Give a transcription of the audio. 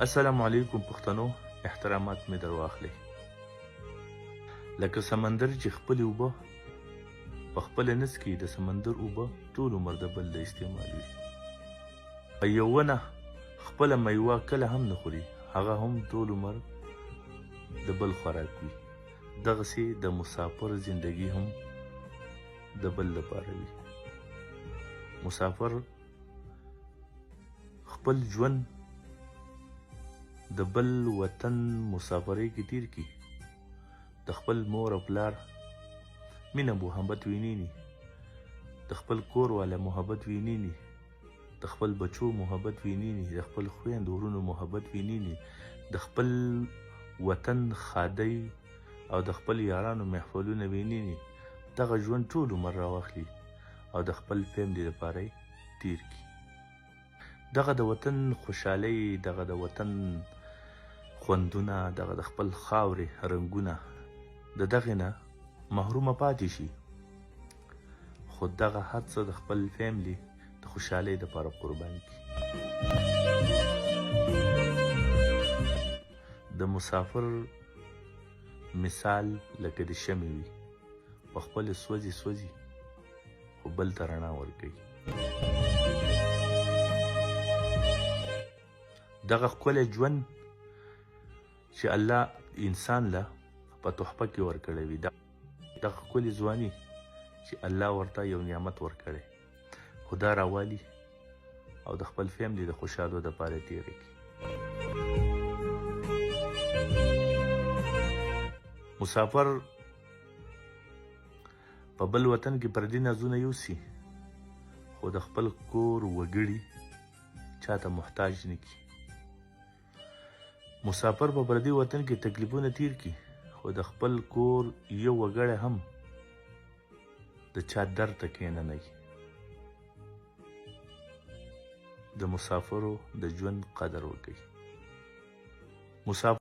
السلام علیکم پښتنو، احترامات مې در واخلئ. لکه سمندر چې خپلې اوبه په خپله نه څکي، د سمندر اوبه ټول عمر د بل د استعمال وي. یو ونه خپله میوه کله هم نه خوري، هغه هم ټول عمر د بل خوراک وي. دغسې د مسافر زندگی هم د بل لپاره وي. مسافر خپل ژوند د بل وطن مسافرۍ کې تیر کی، د خپل مور او پلار مینه محبت وینینی، د خپل کور والا محبت وینینی، د خپل بچو محبت وینینی، د خپل خویندو ورونو محبت وینینی، د خپل وطن خادی او د خپل یارانو محفلونه وینینی. دغه ژوند ټول عمر راواخلي او د خپل فیملی لپاره تیر کی. دغه د وطن خوشحالۍ، دغه د وطن خوندونه، دغه د خپل خاورې رنګونه د دغې نه محرومه پاتې شي، خو دغه هر څه د خپل فیملی د خوشحالۍ دپاره قربان کړي. د مسافر مثال لکه د شمعې وي، په خپله سوځي سوځي خو بل ته رڼا ورکوي. دغه ښکلی ژوند چې الله انسان له په تحفه کې ورکړی وي، دغه ښکلې ځواني چې الله ورته یو نعمت ورکړی، خو دا راوالي او د خپل فیملی د خوشحالو دپاره تېره کړي. مسافر په بل وطن کې پردي نازونه یوسي، خو د خپل کور وګړي چاته محتاج نه کړي. مسافر په پردي وطن کې تکلیفونه تیر کی، خو د خپل کور یو وګړی هم د چا درد ته کیننوي. د مسافرو د ژوند قدر وکړئ. مسافر